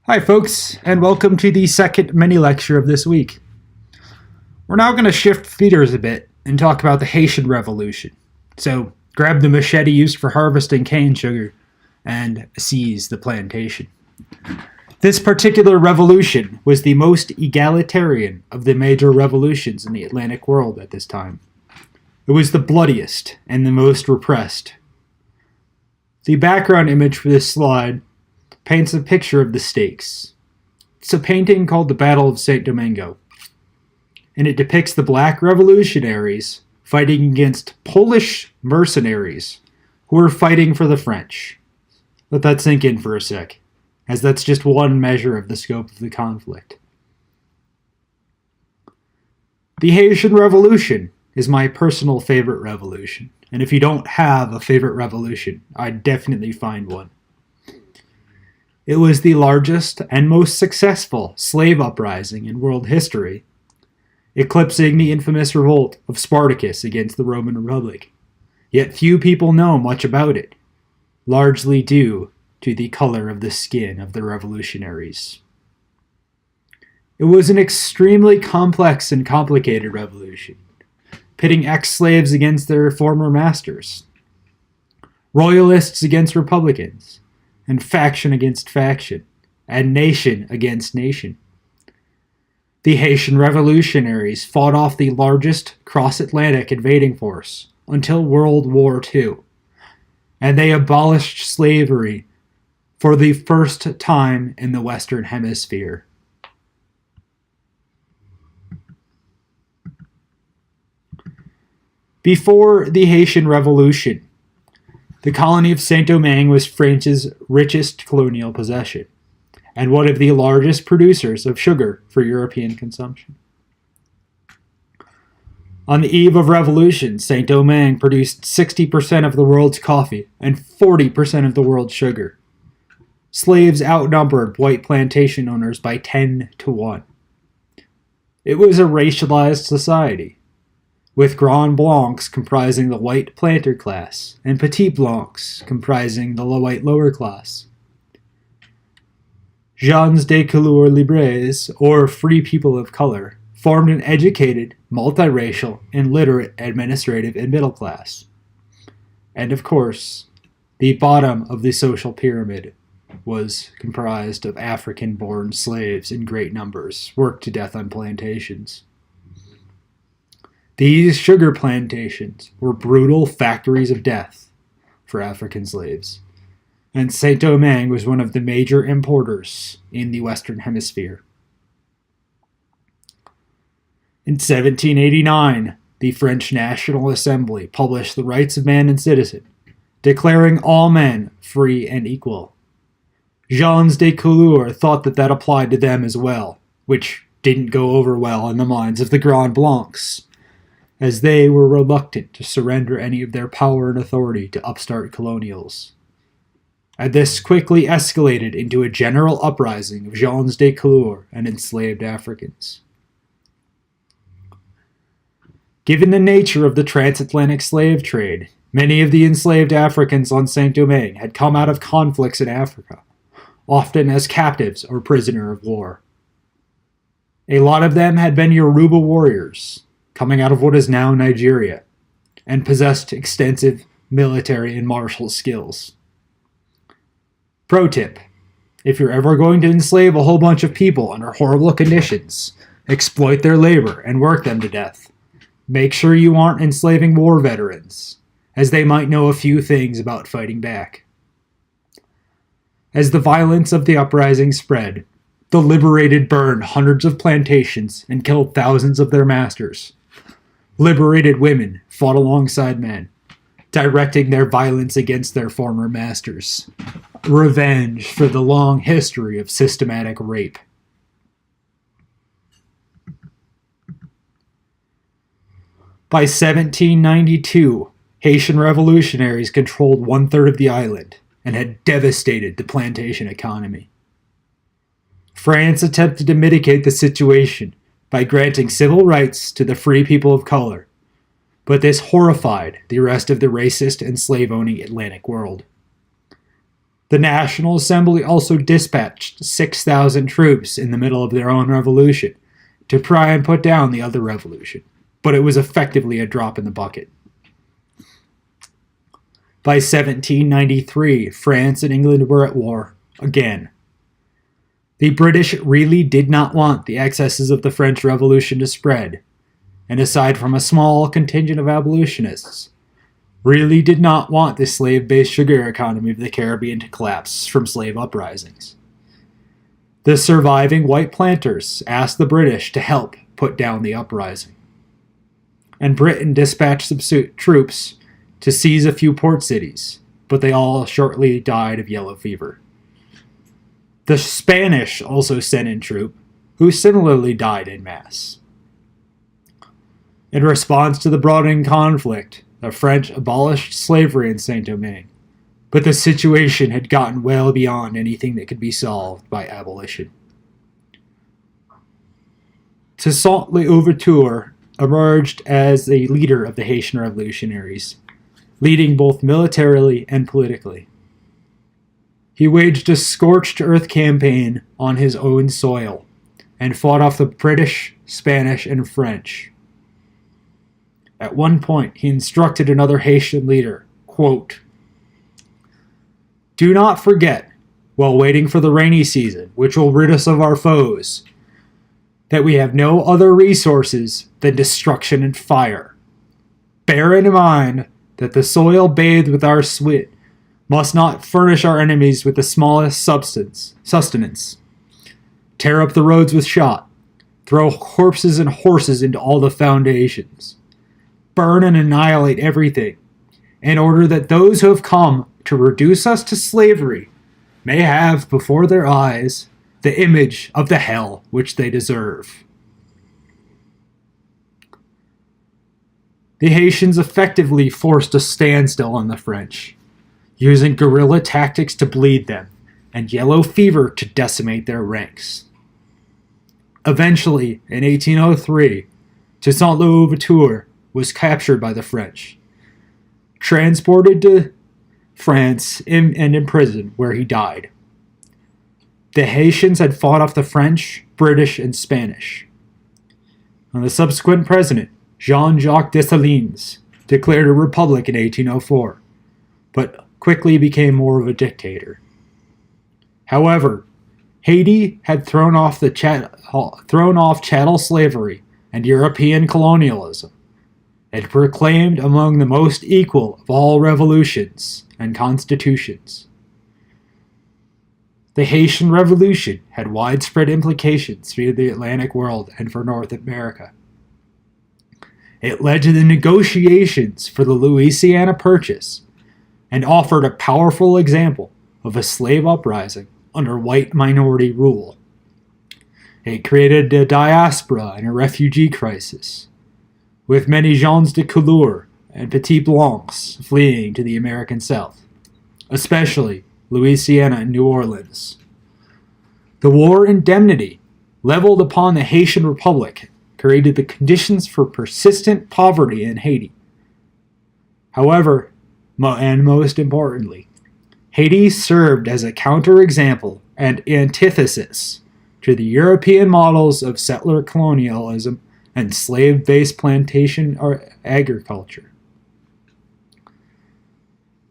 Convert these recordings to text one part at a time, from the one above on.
Hi folks, and welcome to the second mini-lecture of this week. We're now going to shift theaters a bit and talk about the Haitian Revolution. So grab the machete used for harvesting cane sugar and seize the plantation. This particular revolution was the most egalitarian of the major revolutions in the Atlantic world at this time. It was the bloodiest and the most repressed. The background image for this slide paints a picture of the stakes. It's a painting called the Battle of St. Domingo, and it depicts the black revolutionaries fighting against Polish mercenaries who were fighting for the French. Let that sink in for a sec, as that's just one measure of the scope of the conflict. The Haitian Revolution is my personal favorite revolution, and if you don't have a favorite revolution, I'd definitely find one. It was the largest and most successful slave uprising in world history, eclipsing the infamous revolt of Spartacus against the Roman Republic. Yet few people know much about it, largely due to the color of the skin of the revolutionaries. It was an extremely complex and complicated revolution, pitting ex-slaves against their former masters, royalists against republicans, and faction against faction, and nation against nation. The Haitian revolutionaries fought off the largest cross-Atlantic invading force until World War II, and they abolished slavery for the first time in the Western Hemisphere. Before the Haitian Revolution, the colony of Saint-Domingue was France's richest colonial possession, and one of the largest producers of sugar for European consumption. On the eve of revolution, Saint-Domingue produced 60% of the world's coffee and 40% of the world's sugar. Slaves outnumbered white plantation owners by 10 to 1. It was a racialized society, with Grands Blancs comprising the white planter class, and Petits Blancs comprising the white lower class. Gens de couleur libres, or free people of color, formed an educated, multiracial, and literate administrative and middle class. And of course, the bottom of the social pyramid was comprised of African-born slaves in great numbers, worked to death on plantations. These sugar plantations were brutal factories of death for African slaves, and Saint-Domingue was one of the major importers in the Western Hemisphere. In 1789, the French National Assembly published the Rights of Man and Citizen, declaring all men free and equal. Gens de couleur thought that applied to them as well, which didn't go over well in the minds of the Grands Blancs, as they were reluctant to surrender any of their power and authority to upstart colonials. And this quickly escalated into a general uprising of gens de couleur and enslaved Africans. Given the nature of the transatlantic slave trade, many of the enslaved Africans on Saint-Domingue had come out of conflicts in Africa, often as captives or prisoner of war. A lot of them had been Yoruba warriors, coming out of what is now Nigeria, and possessed extensive military and martial skills. Pro tip: if you're ever going to enslave a whole bunch of people under horrible conditions, exploit their labor, and work them to death, make sure you aren't enslaving war veterans, as they might know a few things about fighting back. As the violence of the uprising spread, the liberated burned hundreds of plantations and killed thousands of their masters. Liberated women fought alongside men, directing their violence against their former masters. Revenge for the long history of systematic rape. By 1792, Haitian revolutionaries controlled 1/3 of the island and had devastated the plantation economy. France attempted to mitigate the situation by granting civil rights to the free people of color, but this horrified the rest of the racist and slave-owning Atlantic world. The National Assembly also dispatched 6,000 troops in the middle of their own revolution to try and put down the other revolution, but it was effectively a drop in the bucket. By 1793, France and England were at war again. The British really did not want the excesses of the French Revolution to spread, and aside from a small contingent of abolitionists, really did not want the slave-based sugar economy of the Caribbean to collapse from slave uprisings. The surviving white planters asked the British to help put down the uprising, and Britain dispatched some troops to seize a few port cities, but they all shortly died of yellow fever. The Spanish also sent in troops, who similarly died en masse. In response to the broadening conflict, the French abolished slavery in Saint-Domingue, but the situation had gotten well beyond anything that could be solved by abolition. Toussaint Louverture emerged as a leader of the Haitian revolutionaries, leading both militarily and politically. He waged a scorched earth campaign on his own soil and fought off the British, Spanish, and French. At one point, he instructed another Haitian leader, quote, "Do not forget, while waiting for the rainy season, which will rid us of our foes, that we have no other resources than destruction and fire. Bear in mind that the soil bathed with our sweat must not furnish our enemies with the smallest sustenance. Tear up the roads with shot. Throw corpses and horses into all the foundations. Burn and annihilate everything, in order that those who have come to reduce us to slavery may have before their eyes the image of the hell which they deserve." The Haitians effectively forced a standstill on the French, using guerrilla tactics to bleed them and yellow fever to decimate their ranks. Eventually, in 1803, Toussaint Louverture was captured by the French, transported to France, and imprisoned, where he died. The Haitians had fought off the French, British, and Spanish. And the subsequent president, Jean-Jacques Dessalines, declared a republic in 1804, but quickly became more of a dictator. However, Haiti had thrown off chattel slavery and European colonialism, and proclaimed among the most equal of all revolutions and constitutions. The Haitian Revolution had widespread implications for the Atlantic world and for North America. It led to the negotiations for the Louisiana Purchase, and offered a powerful example of a slave uprising under white minority rule. It created a diaspora and a refugee crisis, with many gens de couleur and petits blancs fleeing to the American South, especially Louisiana and New Orleans. The war indemnity leveled upon the Haitian Republic created the conditions for persistent poverty in Haiti. However, and most importantly, Haiti served as a counterexample and antithesis to the European models of settler colonialism and slave-based plantation agriculture.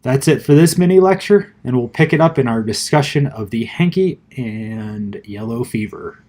That's it for this mini lecture, and we'll pick it up in our discussion of the hanky and yellow fever.